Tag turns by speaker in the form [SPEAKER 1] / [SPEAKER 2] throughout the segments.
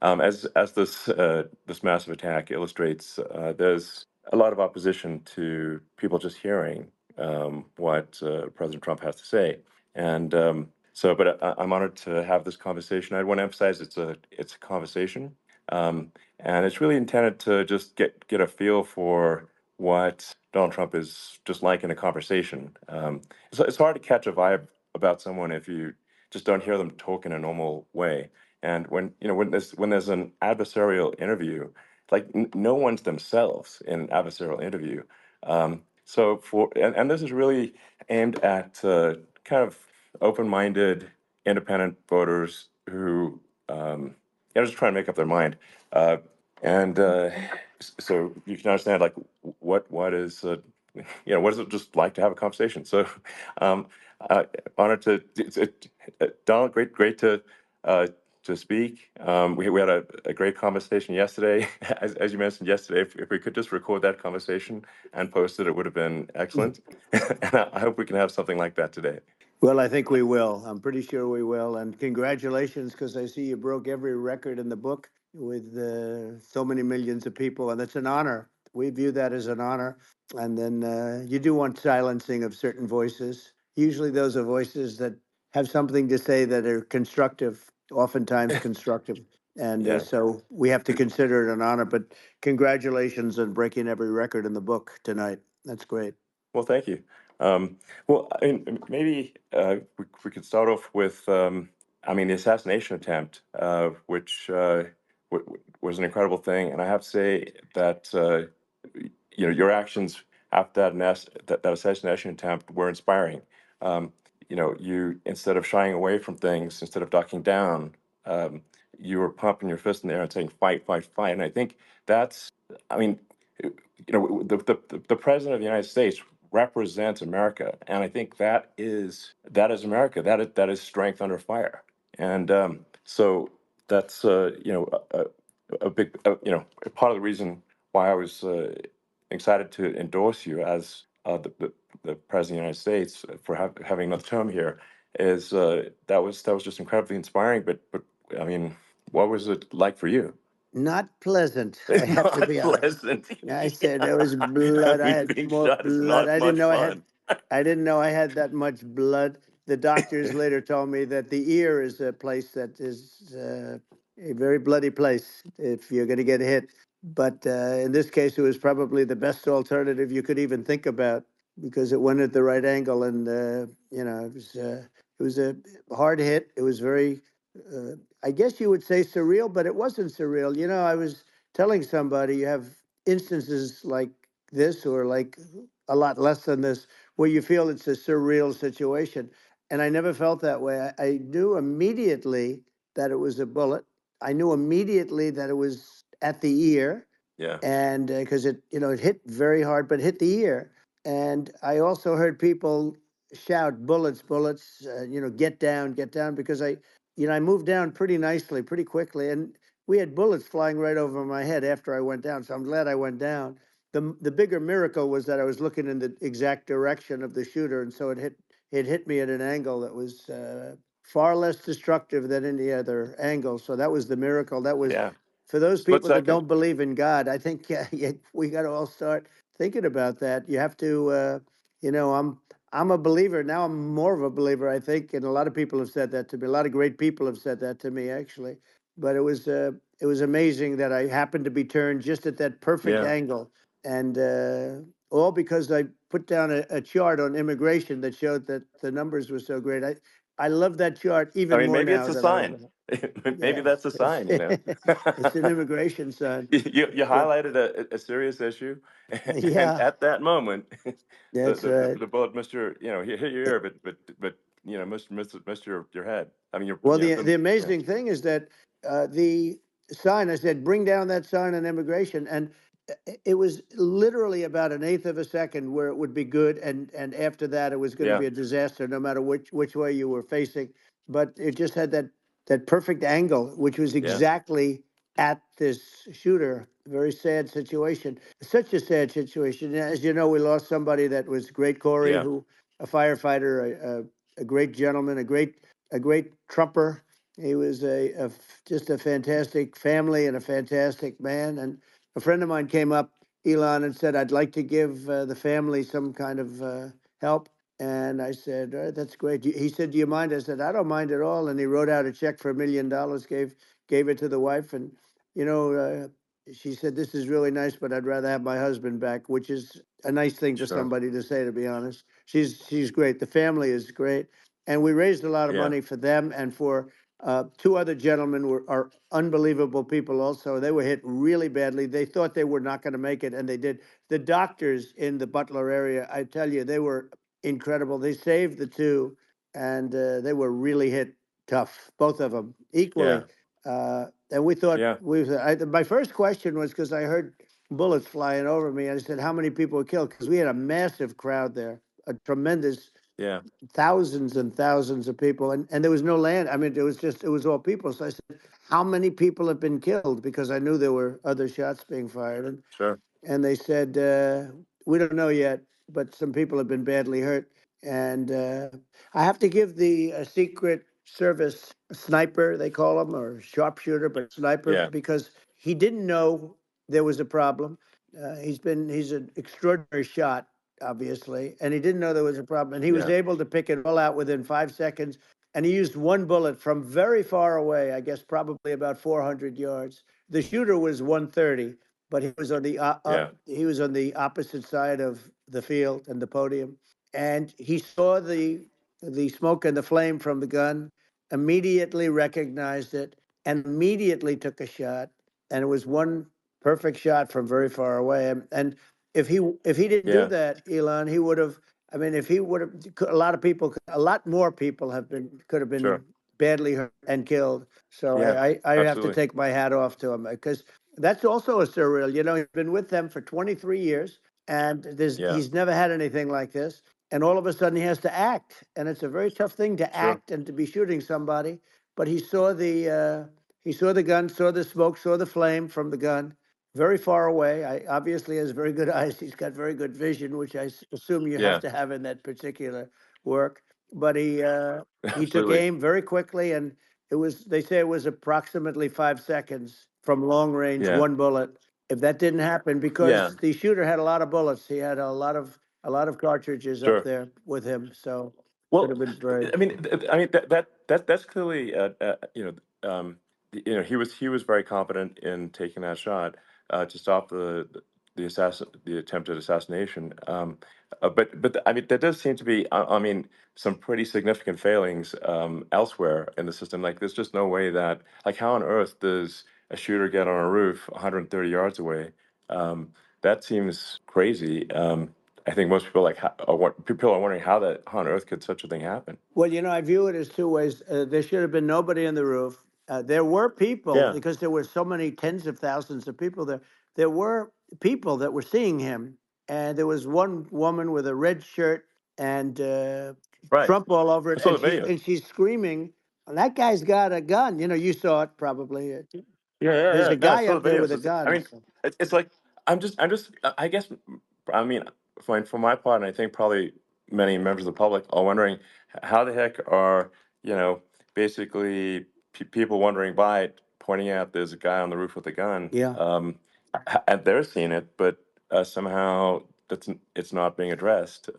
[SPEAKER 1] As this massive attack illustrates, there's a lot of opposition to people just hearing what President Trump has to say, and I'm honored to have this conversation. I want to emphasize it's a conversation, and it's really intended to just get a feel for what Donald Trump is just like in a conversation. It's hard to catch a vibe about someone if you just don't hear them talk in a normal way. And when there's an adversarial interview, like no one's themselves in an adversarial interview. And this is really aimed at kind of open-minded, independent voters who just trying to make up their mind. Uh, and so you can understand like what is what is it just like to have a conversation. So um, honored Donald, great uh, to speak. We had a great conversation yesterday. As you mentioned yesterday, if we could just record that conversation and post it, it would have been excellent. And I hope we can have something like that today.
[SPEAKER 2] Well, I think we will. I'm pretty sure we will. And congratulations, because I see you broke every record in the book with so many millions of people. And it's an honor. We view that as an honor. And then you do want silencing of certain voices. Usually those are voices that have something to say that are constructive, oftentimes constructive. And
[SPEAKER 1] Yeah.
[SPEAKER 2] so we have to consider it an honor. But congratulations on breaking every record in the book tonight. That's great.
[SPEAKER 1] Well, thank you. Well, I mean, maybe we could start off with, the assassination attempt, which was an incredible thing. And I have to say that, your actions after that assassination attempt were inspiring. Um, you, instead of shying away from things, instead of ducking down, um, you were pumping your fist in the air and saying, fight, fight, fight. And I think that's, I mean, the president of the United States represents America, and I think that is America. That is strength under fire, and so that's a big part of the reason why I was excited to endorse you as the president of the United States for having another term here. Is that was just incredibly inspiring. But I mean, what was it like for you?
[SPEAKER 2] Not pleasant, I
[SPEAKER 1] It's
[SPEAKER 2] have to
[SPEAKER 1] not
[SPEAKER 2] be honest.
[SPEAKER 1] pleasant.
[SPEAKER 2] I said there
[SPEAKER 1] Yeah.
[SPEAKER 2] was
[SPEAKER 1] I
[SPEAKER 2] blood. I
[SPEAKER 1] mean,
[SPEAKER 2] had
[SPEAKER 1] being
[SPEAKER 2] more
[SPEAKER 1] shot is
[SPEAKER 2] blood.
[SPEAKER 1] not much fun.
[SPEAKER 2] I didn't know I had that much blood. The doctors later told me that the ear is a place that is a very bloody place if you're going to get hit. But in this case, it was probably the best alternative you could even think about because it went at the right angle, and it was a hard hit. It was very, uh, I guess you would say surreal, but it wasn't surreal. I was telling somebody you have instances like this or like a lot less than this where you feel it's a surreal situation. And I never felt that way. I knew immediately that it was a bullet. I knew immediately that it was at the ear,
[SPEAKER 1] Yeah,
[SPEAKER 2] and because it hit very hard, but hit the ear. And I also heard people shout, "Bullets, bullets!" Get down, because I moved down pretty nicely, pretty quickly, and we had bullets flying right over my head after I went down. So I'm glad I went down. The bigger miracle was that I was looking in the exact direction of the shooter, and so it hit me at an angle that was far less destructive than any other angle. So that was the miracle. That was
[SPEAKER 1] yeah.
[SPEAKER 2] for those
[SPEAKER 1] Split
[SPEAKER 2] people that
[SPEAKER 1] second.
[SPEAKER 2] don't believe in God. I think yeah, we got to all start thinking about that. You have to, I'm a believer now. I'm more of a believer, I think, and a lot of people have said that to me. A lot of great people have said that to me, actually. But it was amazing that I happened to be turned just at that perfect
[SPEAKER 1] Yeah.
[SPEAKER 2] angle, and all because I put down a chart on immigration that showed that the numbers were so great. I love that chart
[SPEAKER 1] I
[SPEAKER 2] even
[SPEAKER 1] mean,
[SPEAKER 2] more
[SPEAKER 1] maybe it's
[SPEAKER 2] now
[SPEAKER 1] a
[SPEAKER 2] that I
[SPEAKER 1] sign.
[SPEAKER 2] know.
[SPEAKER 1] Maybe
[SPEAKER 2] Yeah,
[SPEAKER 1] that's a
[SPEAKER 2] it's
[SPEAKER 1] sign.
[SPEAKER 2] it's an immigration sign.
[SPEAKER 1] You
[SPEAKER 2] But
[SPEAKER 1] highlighted a serious issue, and
[SPEAKER 2] yeah,
[SPEAKER 1] at that moment,
[SPEAKER 2] that's right.
[SPEAKER 1] the bullet missed your hit your ear, but missed your head. I mean,
[SPEAKER 2] Well, the amazing thing is that the sign, I said, bring down that sign on immigration. And it was literally about an eighth of a second where it would be good. And after that, it was going to
[SPEAKER 1] yeah,
[SPEAKER 2] be a disaster, no matter which way you were facing. But it just had that perfect angle, which was
[SPEAKER 1] yeah,
[SPEAKER 2] exactly at this shooter. Very sad situation. Such a sad situation. As you know, we lost somebody that was great, Corey,
[SPEAKER 1] yeah,
[SPEAKER 2] a firefighter, a great gentleman, a great Trumper, He was just a fantastic family and a fantastic man. And a friend of mine came up, Elon, and said, "I'd like to give the family some kind of help." And I said, "That's great." He said, "Do you mind?" I said, "I don't mind at all." And he wrote out a check for $1 million, gave it to the wife, and you know, she said, "This is really nice, but I'd rather have my husband back," which is a nice thing for
[SPEAKER 1] Sure.
[SPEAKER 2] somebody to say, to be honest. She's great. The family is great, and we raised a lot of
[SPEAKER 1] Yeah.
[SPEAKER 2] money for them and for two other gentlemen are unbelievable people also. They were hit really badly. They thought they were not going to make it, and they did. The doctors in the Butler area, I tell you, they were incredible. They saved the two, and they were really hit tough, both of them equally.
[SPEAKER 1] Yeah.
[SPEAKER 2] And we thought
[SPEAKER 1] Yeah.
[SPEAKER 2] my first question was because I heard bullets flying over me. And I said, "How many people were killed?" Because we had a massive crowd there, a tremendous
[SPEAKER 1] Yeah.
[SPEAKER 2] thousands and thousands of people, and there was no land. I mean, it was all people. So I said, "How many people have been killed?" Because I knew there were other shots being fired,
[SPEAKER 1] Sure.
[SPEAKER 2] and they said, "We don't know yet, but some people have been badly hurt." And I have to give the Secret Service sniper, they call him, or sharpshooter, but sniper,
[SPEAKER 1] Yeah.
[SPEAKER 2] because he didn't know there was a problem. He's an extraordinary shot, obviously, and he didn't know there was a problem, and he was
[SPEAKER 1] Yeah.
[SPEAKER 2] able to pick it all out within 5 seconds. And he used one bullet from very far away, I guess probably about 400 yards. The shooter was 130, but
[SPEAKER 1] Yeah.
[SPEAKER 2] he was on the opposite side of the field and the podium, and he saw the smoke and the flame from the gun, immediately recognized it, and immediately took a shot. And it was one perfect shot from very far away. And if he didn't do
[SPEAKER 1] Yeah.
[SPEAKER 2] that, Elon, he would have. I mean, if he would have, a lot of people, a lot more people could have been
[SPEAKER 1] Sure.
[SPEAKER 2] badly hurt and killed. So
[SPEAKER 1] Yeah.
[SPEAKER 2] I have to
[SPEAKER 1] Absolutely.
[SPEAKER 2] take my hat off to him because that's also a surreal. He's been with them for 23 years, and
[SPEAKER 1] Yeah.
[SPEAKER 2] he's never had anything like this. And all of a sudden, he has to act, and it's a very tough thing to
[SPEAKER 1] Sure.
[SPEAKER 2] act and to be shooting somebody. But he saw the gun, saw the smoke, saw the flame from the gun, very far away. I obviously has very good eyes. He's got very good vision, which assume you have
[SPEAKER 1] Yeah.
[SPEAKER 2] to have in that particular work. But he took
[SPEAKER 1] Absolutely.
[SPEAKER 2] aim very quickly, and they say it was approximately 5 seconds from long range,
[SPEAKER 1] Yeah.
[SPEAKER 2] one bullet. If that didn't happen,
[SPEAKER 1] Yeah.
[SPEAKER 2] because the shooter had a lot of bullets, he had a lot of cartridges up
[SPEAKER 1] Sure.
[SPEAKER 2] there with him, so could
[SPEAKER 1] Well,
[SPEAKER 2] have been very.
[SPEAKER 1] I mean that's clearly he was very competent in taking that shot to stop the attempted assassination. But I mean, there does seem to be I mean some pretty significant failings elsewhere in the system. Like, there's just no way that, like, how on earth does a shooter get on a roof 130 yards away? That seems crazy. I think most people people are wondering how on earth could such a thing happen.
[SPEAKER 2] Well, I view it as two ways. There should have been nobody on the roof. There were people,
[SPEAKER 1] Yeah.
[SPEAKER 2] because there were so many tens of thousands of people there. There were people that were seeing him, and there was one woman with a red shirt and
[SPEAKER 1] Right.
[SPEAKER 2] Trump all over
[SPEAKER 1] I
[SPEAKER 2] it,
[SPEAKER 1] saw
[SPEAKER 2] and
[SPEAKER 1] the
[SPEAKER 2] she's
[SPEAKER 1] video.
[SPEAKER 2] and she's screaming, "That guy's got a gun!" You saw it probably.
[SPEAKER 1] Yeah, yeah,
[SPEAKER 2] There's
[SPEAKER 1] yeah.
[SPEAKER 2] a
[SPEAKER 1] No, I
[SPEAKER 2] guy
[SPEAKER 1] saw the
[SPEAKER 2] up there
[SPEAKER 1] video.
[SPEAKER 2] with a
[SPEAKER 1] So I
[SPEAKER 2] gun.
[SPEAKER 1] mean, it's like I guess I mean for my part, and I think probably many members of the public are wondering how the heck are you know basically people wandering by pointing out there's a guy on the roof with a gun,
[SPEAKER 2] Yeah.
[SPEAKER 1] and they're seeing it, but somehow it's not being addressed.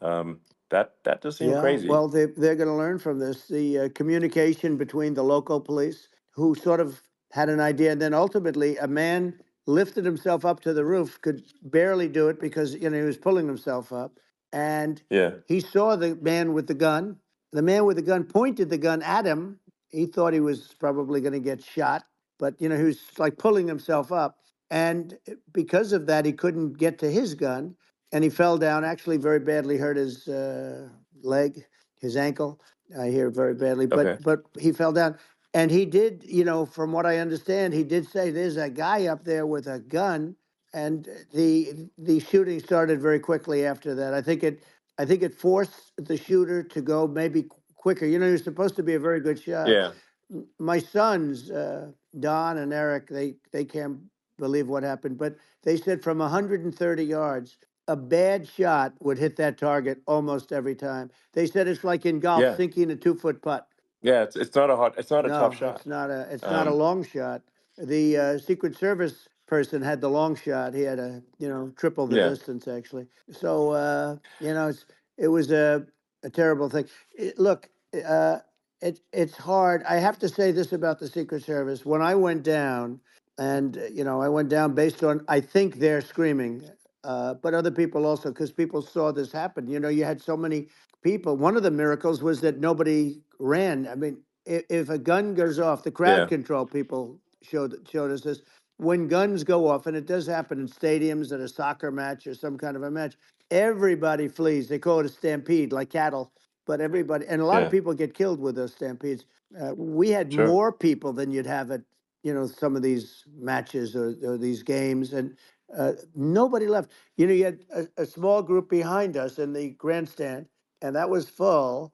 [SPEAKER 1] That does seem
[SPEAKER 2] Yeah,
[SPEAKER 1] crazy.
[SPEAKER 2] well, they're going to learn from this. The communication between the local police, who sort of had an idea, and then ultimately a man lifted himself up to the roof, could barely do it because he was pulling himself up, and
[SPEAKER 1] Yeah,
[SPEAKER 2] he saw the man with the gun. The man with the gun pointed the gun at him. He thought he was probably going to get shot, but he was like pulling himself up, and because of that, he couldn't get to his gun, and he fell down. Actually, very badly hurt his leg, his ankle. I hear very badly, but
[SPEAKER 1] okay,
[SPEAKER 2] he fell down, and he did. From what I understand, he did say there's a guy up there with a gun, and the shooting started very quickly after that. I think it forced the shooter to go maybe quicker. You're supposed to be a very good shot.
[SPEAKER 1] yeah,
[SPEAKER 2] My sons, Don and Eric, they can't believe what happened, but they said from 130 yards, a bad shot would hit that target almost every time. They said it's like in golf,
[SPEAKER 1] yeah.
[SPEAKER 2] sinking a 2-foot putt.
[SPEAKER 1] Yeah, it's not a tough
[SPEAKER 2] No,
[SPEAKER 1] shot.
[SPEAKER 2] it's not a
[SPEAKER 1] Um,
[SPEAKER 2] long shot. The Secret Service person had the long shot. He had a, triple the
[SPEAKER 1] yeah,
[SPEAKER 2] distance actually. So it was a terrible thing. Look, uh, it's hard. I have to say this about the Secret Service. When I went down, and I went down based on, I think, they're screaming, but other people also, because people saw this happen. You had so many people. One of the miracles was that nobody ran. I mean, if a gun goes off, the crowd
[SPEAKER 1] yeah,
[SPEAKER 2] control people showed us this. When guns go off, and it does happen in stadiums at a soccer match or some kind of a match, everybody flees. They call it a stampede, like cattle. But everybody, and a lot of
[SPEAKER 1] yeah,
[SPEAKER 2] people get killed with those stampedes. We had
[SPEAKER 1] sure,
[SPEAKER 2] more people than you'd have at some of these matches or these games, and nobody left. You had a small group behind us in the grandstand, and that was full.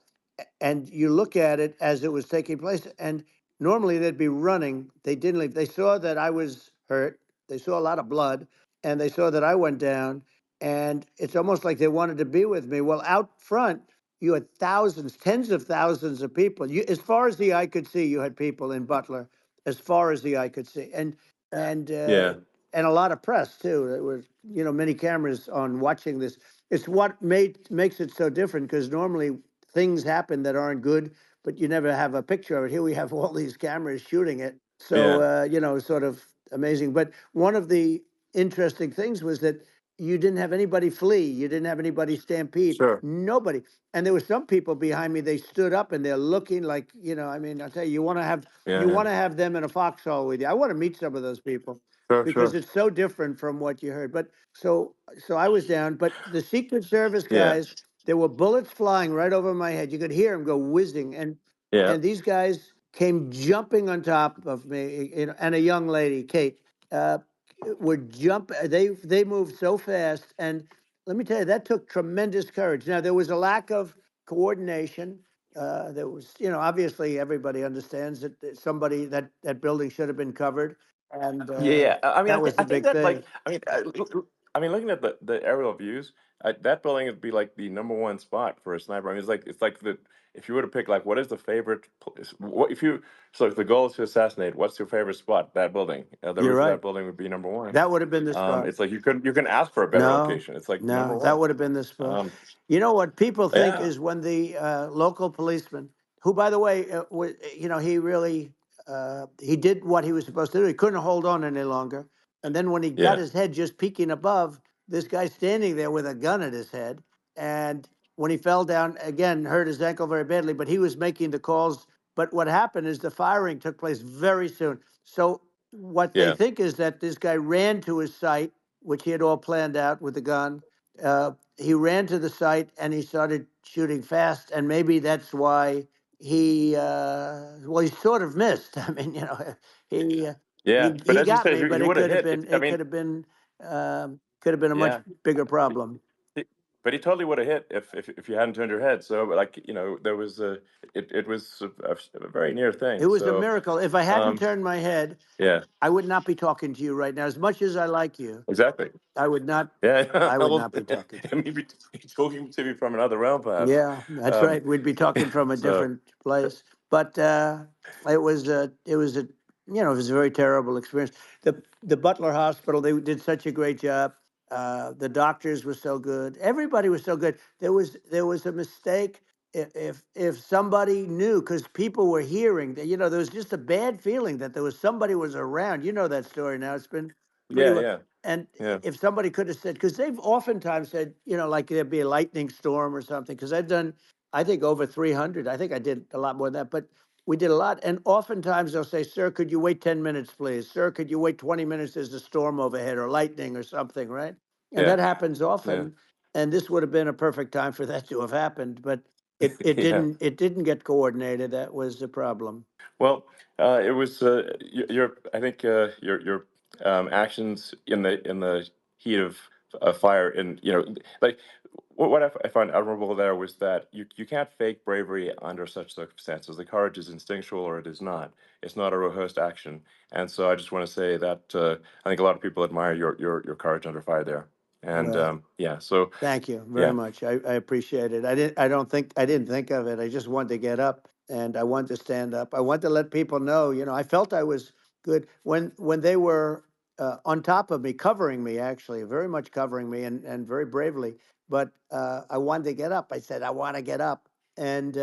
[SPEAKER 2] And you look at it as it was taking place, and normally they'd be running. They didn't leave. They saw that I was hurt. They saw a lot of blood, and they saw that I went down. And it's almost like they wanted to be with me. Well, out front, you had thousands, tens of thousands of people. As far as the eye could see, you had people in Butler, as far as the eye could see, and uh,
[SPEAKER 1] yeah,
[SPEAKER 2] and a lot of press too. There were many cameras on watching this. It's what makes it so different, because normally things happen that aren't good, but you never have a picture of it. Here we have all these cameras shooting it. So,
[SPEAKER 1] yeah,
[SPEAKER 2] sort of amazing. But one of the interesting things was that you didn't have anybody flee. You didn't have anybody stampede.
[SPEAKER 1] sure,
[SPEAKER 2] Nobody. And there were some people behind me. They stood up and they're looking like, I mean, I'll tell you,
[SPEAKER 1] yeah,
[SPEAKER 2] you
[SPEAKER 1] yeah,
[SPEAKER 2] want to have them in a foxhole with you. I want to meet some of those people
[SPEAKER 1] sure,
[SPEAKER 2] because
[SPEAKER 1] sure,
[SPEAKER 2] it's so different from what you heard. But so I was down. But the Secret Service
[SPEAKER 1] yeah,
[SPEAKER 2] guys, there were bullets flying right over my head. You could hear them go whizzing,
[SPEAKER 1] yeah,
[SPEAKER 2] and these guys came jumping on top of me, and a young lady, Kate, uh, would jump. They moved so fast, and let me tell you, that took tremendous courage. Now there was a lack of coordination. There was, obviously everybody understands that somebody that building should have been covered, and
[SPEAKER 1] yeah, yeah. I mean,
[SPEAKER 2] that was
[SPEAKER 1] I
[SPEAKER 2] the
[SPEAKER 1] think
[SPEAKER 2] big
[SPEAKER 1] that
[SPEAKER 2] thing.
[SPEAKER 1] like, I mean, looking at the aerial views, that building would be like the number one spot for a sniper. I mean, it's like the if you were to pick like what is the favorite, what if you so if the goal is to assassinate, what's your favorite spot? That building, the
[SPEAKER 2] You're
[SPEAKER 1] roof of
[SPEAKER 2] right.
[SPEAKER 1] that building would be number one.
[SPEAKER 2] That would have been the spot.
[SPEAKER 1] It's like you can ask for a better
[SPEAKER 2] No,
[SPEAKER 1] location. It's like number
[SPEAKER 2] no, that
[SPEAKER 1] one.
[SPEAKER 2] would have been the spot.
[SPEAKER 1] Um,
[SPEAKER 2] You know what people think
[SPEAKER 1] yeah,
[SPEAKER 2] is when the local policeman, who, by the way, he really he did what he was supposed to do. He couldn't hold on any longer, and then when he got
[SPEAKER 1] yeah,
[SPEAKER 2] his head just peeking above, this guy standing there with a gun at his head, and when he fell down again, hurt his ankle very badly. But he was making the calls. But what happened is the firing took place very soon. So what they
[SPEAKER 1] yeah,
[SPEAKER 2] think is that this guy ran to his site, which he had all planned out with the gun. He ran to the site and he started shooting fast, and maybe that's why he sort of missed. I mean, he uh,
[SPEAKER 1] yeah. But
[SPEAKER 2] he
[SPEAKER 1] as you
[SPEAKER 2] got
[SPEAKER 1] said,
[SPEAKER 2] me, but
[SPEAKER 1] he
[SPEAKER 2] it
[SPEAKER 1] would have
[SPEAKER 2] could have
[SPEAKER 1] hit.
[SPEAKER 2] been
[SPEAKER 1] I mean,
[SPEAKER 2] a much
[SPEAKER 1] yeah.
[SPEAKER 2] bigger problem.
[SPEAKER 1] But he totally would have hit if you hadn't turned your head. So, but like there was it was a very near
[SPEAKER 2] It
[SPEAKER 1] thing.
[SPEAKER 2] was a
[SPEAKER 1] So,
[SPEAKER 2] miracle. If I hadn't
[SPEAKER 1] um,
[SPEAKER 2] turned my head,
[SPEAKER 1] yeah,
[SPEAKER 2] I would not be talking to you right now. As much as I like you,
[SPEAKER 1] exactly.
[SPEAKER 2] I would not.
[SPEAKER 1] Yeah,
[SPEAKER 2] I would
[SPEAKER 1] well,
[SPEAKER 2] not be talking to you.
[SPEAKER 1] maybe talking to me from another realm, perhaps.
[SPEAKER 2] Yeah, that's
[SPEAKER 1] Um,
[SPEAKER 2] right. We'd be talking from a
[SPEAKER 1] so
[SPEAKER 2] different place. But it was a very terrible experience. The Butler Hospital, they did such a great job. The doctors were so good. Everybody was so good. There was a mistake. If somebody knew, because people were hearing that, there was just a bad feeling that there was somebody was around. You know that story now. It's been pretty
[SPEAKER 1] yeah,
[SPEAKER 2] well.
[SPEAKER 1] yeah,
[SPEAKER 2] And
[SPEAKER 1] yeah,
[SPEAKER 2] if somebody could have said, because they've oftentimes said, like there'd be a lightning storm or something, because I've done, I think, over 300. I think I did a lot more than that, but we did a lot. And oftentimes they'll say, sir, could you wait 10 minutes, please? Sir, could you wait 20 minutes? There's a storm overhead or lightning or something, right? And
[SPEAKER 1] yeah,
[SPEAKER 2] that happens
[SPEAKER 1] yeah,
[SPEAKER 2] often. And this would have been a perfect time for that to have happened, but it
[SPEAKER 1] yeah.
[SPEAKER 2] didn't, it didn't get coordinated. That was the problem.
[SPEAKER 1] Well, it was your I think your actions in the heat of fire, and like what I find admirable there was that you can't fake bravery under such circumstances. The courage is instinctual or it is not. It's not a rehearsed action, and so I just want to say that I think a lot of people admire your courage under fire there, and
[SPEAKER 2] Well,
[SPEAKER 1] yeah, so
[SPEAKER 2] thank you very
[SPEAKER 1] yeah,
[SPEAKER 2] much. I appreciate it. I didn't think of it. I just wanted to get up and I wanted to stand up. I wanted to let people know, I felt I was good when they were on top of me, covering me, actually, very much covering me, and very bravely. But I wanted to get up. I said, I want to get up, and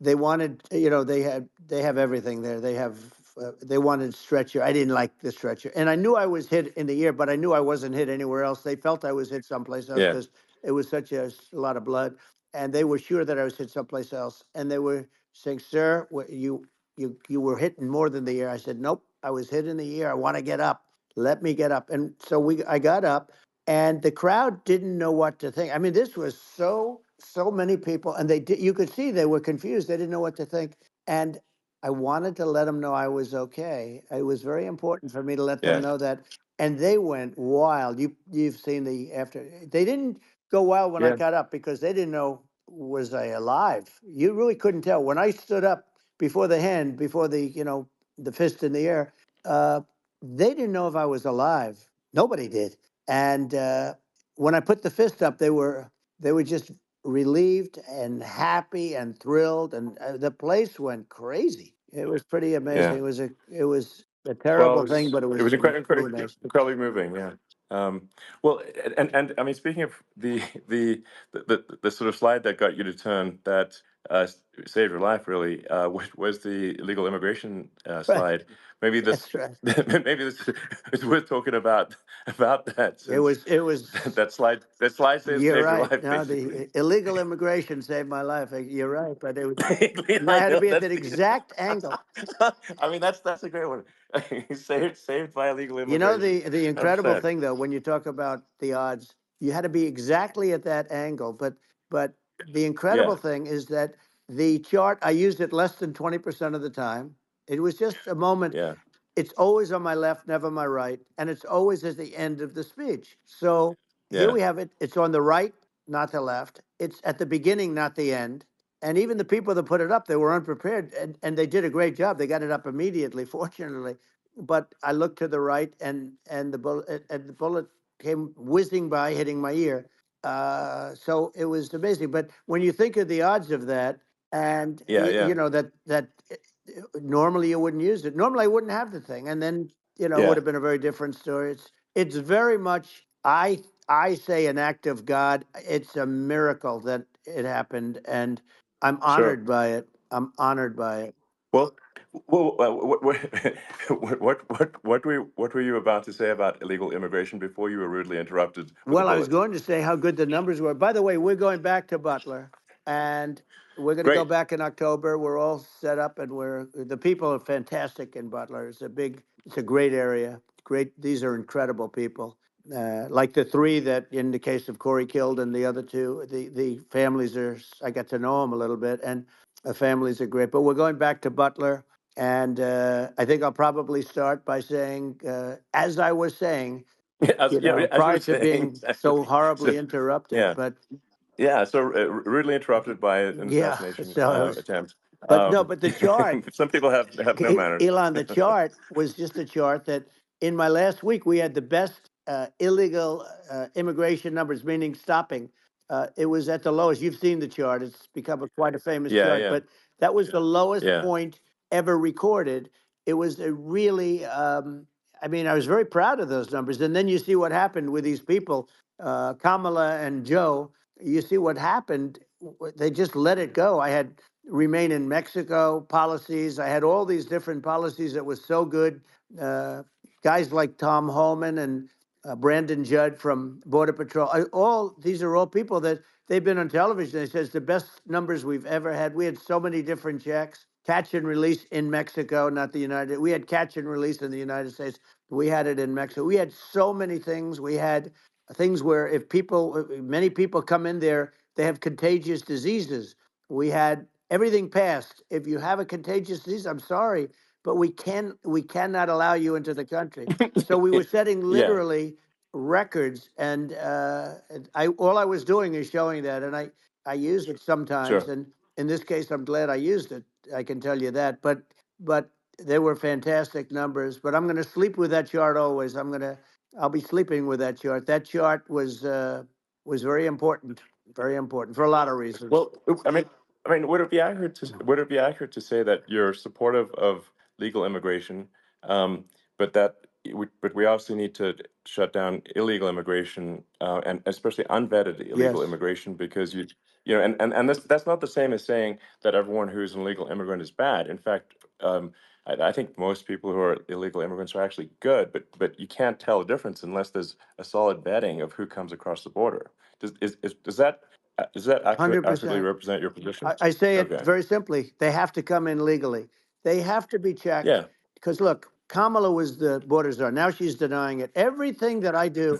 [SPEAKER 2] they wanted, they have everything there. They wanted stretcher. I didn't like the stretcher, and I knew I was hit in the ear, but I knew I wasn't hit anywhere else. They felt I was hit someplace else
[SPEAKER 1] Yeah.
[SPEAKER 2] because it was such a lot of blood, and they were sure that I was hit someplace else, and they were saying, "Sir, you were hit more than the ear." I said, "Nope, I was hit in the ear. I want to get up. Let me get up." And so I got up, and the crowd didn't know what to think. I mean, this was so many people, and you could see they were confused. They didn't know what to think, and I wanted to let them know I was okay. It was very important for me to let them
[SPEAKER 1] Yeah.
[SPEAKER 2] know that, and they went wild. You've seen the after. They didn't go wild when I
[SPEAKER 1] Yeah.
[SPEAKER 2] got up because they didn't know, was I alive. You really couldn't tell when I stood up before the hand, before the fist in the air. Uh, they didn't know if I was alive. Nobody did. And when I put the fist up, they were just relieved and happy and thrilled, and the place went crazy. It was pretty amazing.
[SPEAKER 1] Yeah.
[SPEAKER 2] It was a
[SPEAKER 1] Well,
[SPEAKER 2] terrible thing, but it
[SPEAKER 1] it was
[SPEAKER 2] was really nice.
[SPEAKER 1] incredibly moving. Yeah. Well, and I mean, speaking of the sort of slide that got you to turn that saved your life, really, was the illegal immigration
[SPEAKER 2] Right.
[SPEAKER 1] slide. Maybe this,
[SPEAKER 2] That's right.
[SPEAKER 1] maybe this is worth talking about that,
[SPEAKER 2] It
[SPEAKER 1] since
[SPEAKER 2] was. It was.
[SPEAKER 1] that slide
[SPEAKER 2] You're
[SPEAKER 1] saved your
[SPEAKER 2] right.
[SPEAKER 1] life,
[SPEAKER 2] No,
[SPEAKER 1] basically.
[SPEAKER 2] the illegal immigration saved my life. You're right, but it was. And I
[SPEAKER 1] I
[SPEAKER 2] had to
[SPEAKER 1] know
[SPEAKER 2] be at
[SPEAKER 1] that's
[SPEAKER 2] that
[SPEAKER 1] the.
[SPEAKER 2] exact angle.
[SPEAKER 1] I mean, that's a great one. Saved by illegal
[SPEAKER 2] You know
[SPEAKER 1] immigration,
[SPEAKER 2] the
[SPEAKER 1] hundred
[SPEAKER 2] incredible
[SPEAKER 1] percent.
[SPEAKER 2] thing though, when you talk about the odds, you had to be exactly at that angle. But the incredible
[SPEAKER 1] Yeah,
[SPEAKER 2] thing is that the chart I used it less than 20% of the time. It was just a moment.
[SPEAKER 1] yeah,
[SPEAKER 2] It's always on my left, never my right, and it's always at the end of the speech. So here
[SPEAKER 1] yeah,
[SPEAKER 2] we have it. It's on the right, not the left. It's at the beginning, not the end. And even the people that put it up, they were unprepared, and they did a great job. They got it up immediately, fortunately. But I looked to the right, and the bullet came whizzing by, hitting my ear. So it was amazing. But when you think of the odds of that, and
[SPEAKER 1] yeah, yeah,
[SPEAKER 2] that normally you wouldn't use it. Normally I wouldn't have the thing, and then it would
[SPEAKER 1] yeah.
[SPEAKER 2] have been a very different story. It's very much, I say, an act of God. It's a miracle that it happened, and I'm
[SPEAKER 1] Sure.
[SPEAKER 2] honored by it. I'm honored by it.
[SPEAKER 1] Well, what were you about to say about illegal immigration before you were rudely interrupted with a
[SPEAKER 2] Well, I was
[SPEAKER 1] bullet?
[SPEAKER 2] going to say how good the numbers were. By the way, we're going back to Butler, and we're going to go
[SPEAKER 1] Great.
[SPEAKER 2] back in October. We're all set up, and the people are fantastic in Butler. It's a great area. Great. These are incredible people. Like the three that, in the case of Corey, killed, and the other two, the families are. I got to know them a little bit, and the families are great. But we're going back to Butler, and I think I'll probably start by saying, as I was saying,
[SPEAKER 1] Yeah, as you were
[SPEAKER 2] prior to
[SPEAKER 1] saying,
[SPEAKER 2] being so
[SPEAKER 1] exactly. So,
[SPEAKER 2] horribly interrupted.
[SPEAKER 1] yeah,
[SPEAKER 2] But
[SPEAKER 1] yeah. So rudely interrupted by an
[SPEAKER 2] yeah,
[SPEAKER 1] assassination
[SPEAKER 2] so it was,
[SPEAKER 1] attempt.
[SPEAKER 2] but no, but the chart,
[SPEAKER 1] Some people have no manners.
[SPEAKER 2] Elon, the chart was just a chart that in my last week we had the best illegal immigration numbers, meaning stopping. It was at the lowest. You've seen the chart; it's become quite a famous
[SPEAKER 1] Yeah,
[SPEAKER 2] chart.
[SPEAKER 1] yeah,
[SPEAKER 2] But that was the lowest
[SPEAKER 1] yeah,
[SPEAKER 2] point ever recorded. It was a really, I mean, I was very proud of those numbers. And then you see what happened with these people, Kamala and Joe. You see what happened. They just let it go. I had remain in Mexico policies. I had all these different policies that was so good. Uh, Guys like Tom Holman and Brandon Judd from Border Patrol. All these are all people that they've been on television. They says the best numbers we've ever had. We had so many different checks, catch and release in Mexico, not the United. We had catch and release in the United States. We had it in Mexico. We had so many things. We had things where if many people come in there, they have contagious diseases. We had everything passed. If you have a contagious disease, I'm sorry, but we cannot allow you into the country. So we were setting
[SPEAKER 1] yeah.
[SPEAKER 2] literally records, and I all I was doing is showing that, and I use it sometimes,
[SPEAKER 1] Sure.
[SPEAKER 2] and in this case, I'm glad I used it. I can tell you that, but they were fantastic numbers. But I'm going to sleep with that chart always. I'll be sleeping with that chart. That chart was very important for a lot of reasons.
[SPEAKER 1] Well, I mean, I mean, would it be accurate to say that you're supportive of legal immigration, but but we also need to shut down illegal immigration, and especially unvetted illegal
[SPEAKER 2] Yes,
[SPEAKER 1] immigration, because you know, and that's not the same as saying that everyone who's an illegal immigrant is bad. In fact, I think most people who are illegal immigrants are actually good, but you can't tell the difference unless there's a solid vetting of who comes across the border. Does that accurately
[SPEAKER 2] 100%.
[SPEAKER 1] represent your position?
[SPEAKER 2] I say it
[SPEAKER 1] Okay.
[SPEAKER 2] very simply. They have to come in legally. They have to be checked.
[SPEAKER 1] Yeah.
[SPEAKER 2] Because look, Kamala was the border czar. Now she's denying it. Everything that I do,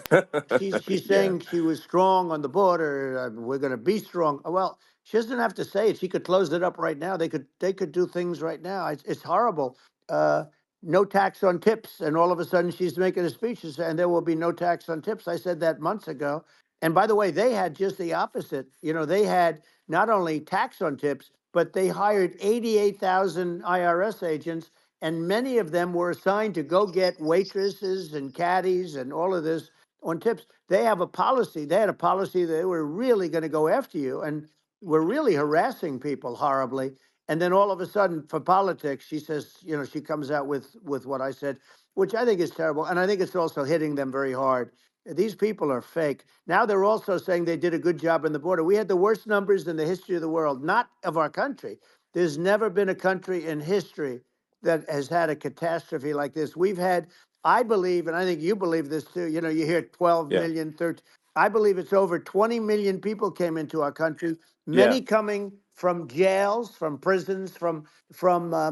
[SPEAKER 2] she's
[SPEAKER 1] Yeah.
[SPEAKER 2] saying she was strong on the border. We're going to be strong. Well, she doesn't have to say it. She could close it up right now. They could do things right now. It's horrible. Uh, no tax on tips, and all of a sudden she's making a speech and there will be no tax on tips. I said that months ago. And by the way, they had just the opposite. They had not only tax on tips, but they hired 88,000 IRS agents, and many of them were assigned to go get waitresses and caddies and all of this on tips. They have a policy. They had a policy that they were really going to go after you and were really harassing people horribly. And then all of a sudden, for politics, she says, she comes out with what I said, which I think is terrible, and I think it's also hitting them very hard. These people are fake. Now they're also saying they did a good job on the border. We had the worst numbers in the history of the world, not of our country. There's never been a country in history that has had a catastrophe like this. We've had, I believe, and I think you believe this too. You hear 12
[SPEAKER 1] Yeah.
[SPEAKER 2] million, 13. I believe it's over 20 million people came into our country,
[SPEAKER 1] Yeah.
[SPEAKER 2] many coming from jails, from prisons, from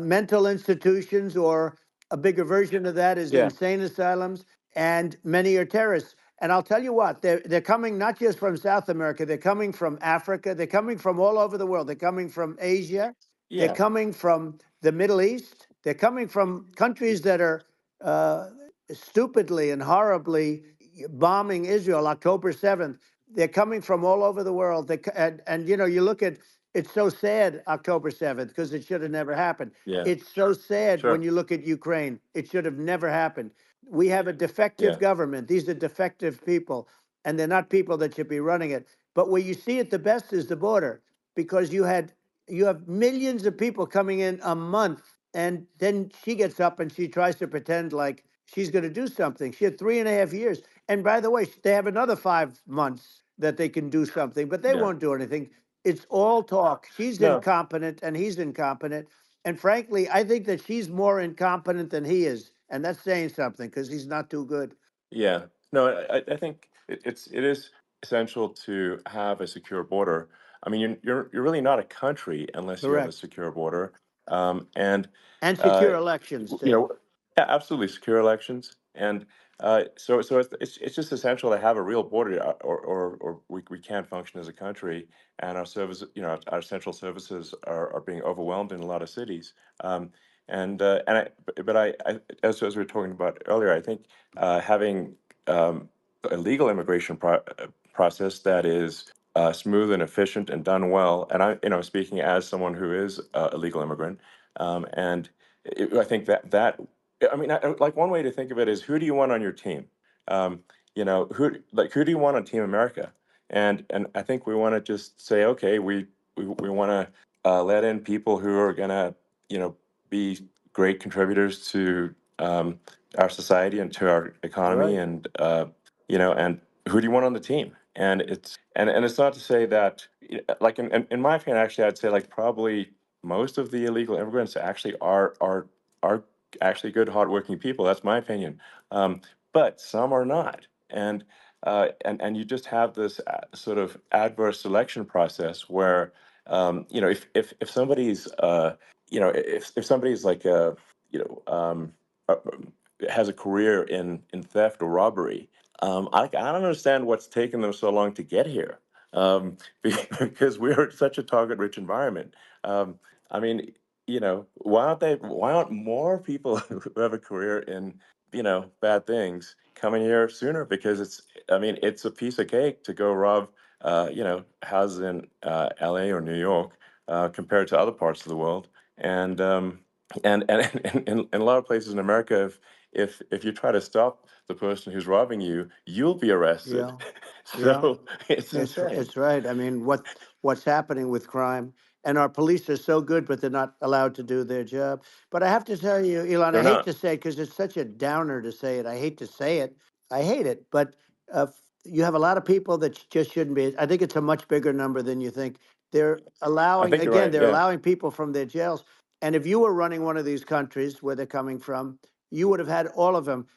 [SPEAKER 2] mental institutions, or a bigger version of that is
[SPEAKER 1] Yeah.
[SPEAKER 2] insane asylums, and many are terrorists. And I'll tell you what, they're coming not just from South America, they're coming from Africa, they're coming from all over the world. They're coming from Asia, they're
[SPEAKER 1] Yeah.
[SPEAKER 2] coming from the Middle East, they're coming from countries that are uh, stupidly and horribly bombing Israel October 7th. They're coming from all over the world. And you look at it's so sad October 7th because it should have never happened.
[SPEAKER 1] Yeah.
[SPEAKER 2] It's so sad when
[SPEAKER 1] Sure.
[SPEAKER 2] you look at Ukraine. It should have never happened. We have a defective
[SPEAKER 1] Yeah.
[SPEAKER 2] government. These are defective people, and they're not people that should be running it. But where you see it the best is the border, because you have millions of people coming in a month, and then she gets up and she tries to pretend like she's going to do something. She had 3.5 years, and by the way, they have another 5 months that they can do something, but they
[SPEAKER 1] Yeah.
[SPEAKER 2] won't do anything. It's all talk. She's
[SPEAKER 1] No.
[SPEAKER 2] incompetent, and he's incompetent. And frankly, I think that she's more incompetent than he is. And that's saying something because he's not too good.
[SPEAKER 1] Yeah. No, I think it is essential to have a secure border. I mean, you're really not a country unless you have a
[SPEAKER 2] Correct.
[SPEAKER 1] secure border. And
[SPEAKER 2] And
[SPEAKER 1] uh,
[SPEAKER 2] secure elections,
[SPEAKER 1] you
[SPEAKER 2] too.
[SPEAKER 1] know, yeah, absolutely secure elections. And so it's just essential to have a real border, or we can't function as a country, and our service, our central services are being overwhelmed in a lot of cities. And as we were talking about earlier, I think having a legal immigration process that is smooth and efficient and done well. And speaking as someone who is a legal immigrant, and I think I mean, like one way to think of it is, who do you want on your team? Who do you want on Team America? And I think we want to just say, okay, we want to let in people who are gonna, be great contributors to our society and to our economy,
[SPEAKER 2] Right.
[SPEAKER 1] and and who do you want on the team? And it's not to say that, like in my opinion, actually, I'd say like probably most of the illegal immigrants actually are actually good, hardworking people. That's my opinion. But some are not, and you just have this sort of adverse selection process where, if somebody's if somebody's like uh, has a career in theft or robbery, I don't understand what's taken them so long to get here, because we're such a target-rich environment. Um, I mean, why aren't more people who have a career in, bad things coming here sooner? Because I mean, it's a piece of cake to go rob, houses in LA or New York, compared to other parts of the world. And in a lot of places in America, if you try to stop the person who's robbing you, you'll be arrested.
[SPEAKER 2] Yeah. Yeah.
[SPEAKER 1] So it's
[SPEAKER 2] It's
[SPEAKER 1] insane.
[SPEAKER 2] it's right. I mean, what's happening with crime? and our police are so good, but they're not allowed to do their job. But I have to tell you, Elon, I
[SPEAKER 1] They're
[SPEAKER 2] hate
[SPEAKER 1] not.
[SPEAKER 2] to say it because it's such a downer to say it. I hate to say it. I hate it. But you have a lot of people that just shouldn't be. I think it's a much bigger number than you think. They're
[SPEAKER 1] I
[SPEAKER 2] allowing,
[SPEAKER 1] think you're
[SPEAKER 2] again,
[SPEAKER 1] right.
[SPEAKER 2] they're
[SPEAKER 1] Yeah.
[SPEAKER 2] allowing people from their jails. And if you were running one of these countries where they're coming from, you would have had all of them.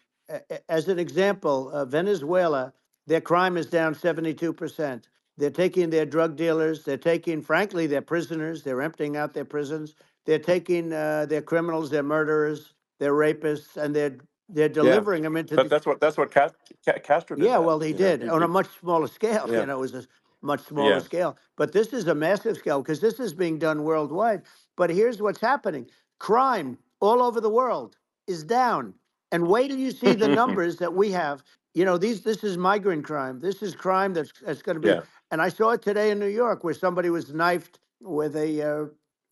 [SPEAKER 2] As an example, Venezuela, their crime is down 72%. They're taking their drug dealers. They're taking, frankly, their prisoners. They're emptying out their prisons. They're taking their criminals, their murderers, their rapists, and they're
[SPEAKER 1] Yeah.
[SPEAKER 2] delivering them into
[SPEAKER 1] But
[SPEAKER 2] the.
[SPEAKER 1] that's what Castro did
[SPEAKER 2] Yeah,
[SPEAKER 1] that.
[SPEAKER 2] well, he did on a much smaller scale.
[SPEAKER 1] Yeah.
[SPEAKER 2] It was a much smaller
[SPEAKER 1] Yeah.
[SPEAKER 2] scale. But this is a massive scale because this is being done worldwide. But here's what's happening: crime all over the world is down. And wait till you see the numbers that we have. This is migrant crime. This is crime that's going to be.
[SPEAKER 1] Yeah.
[SPEAKER 2] And I saw it today in New York where somebody was knifed, where they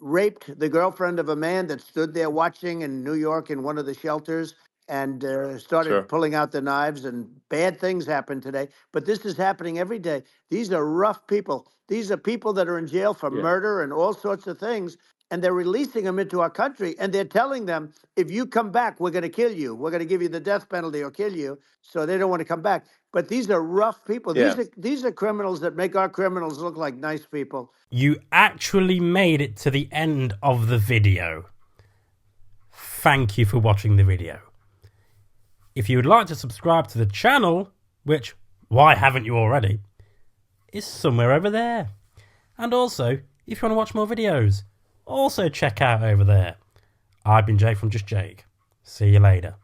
[SPEAKER 2] raped the girlfriend of a man that stood there watching in New York in one of the shelters and started
[SPEAKER 1] Sure.
[SPEAKER 2] pulling out the knives, and bad things happen today. But this is happening every day. These are rough people. These are people that are in jail for
[SPEAKER 1] Yeah.
[SPEAKER 2] murder and all sorts of things. And they're releasing them into our country. And they're telling them, if you come back, we're going to kill you. We're going to give you the death penalty or kill you. So they don't want to come back. But these are rough people.
[SPEAKER 1] Yeah.
[SPEAKER 2] These are criminals that make our criminals look like nice people.
[SPEAKER 3] You actually made it to the end of the video. Thank you for watching the video. If you would like to subscribe to the channel, which, why haven't you already, is somewhere over there. And also, if you want to watch more videos, also check out over there. I've been Jake from Just Jake. See you later.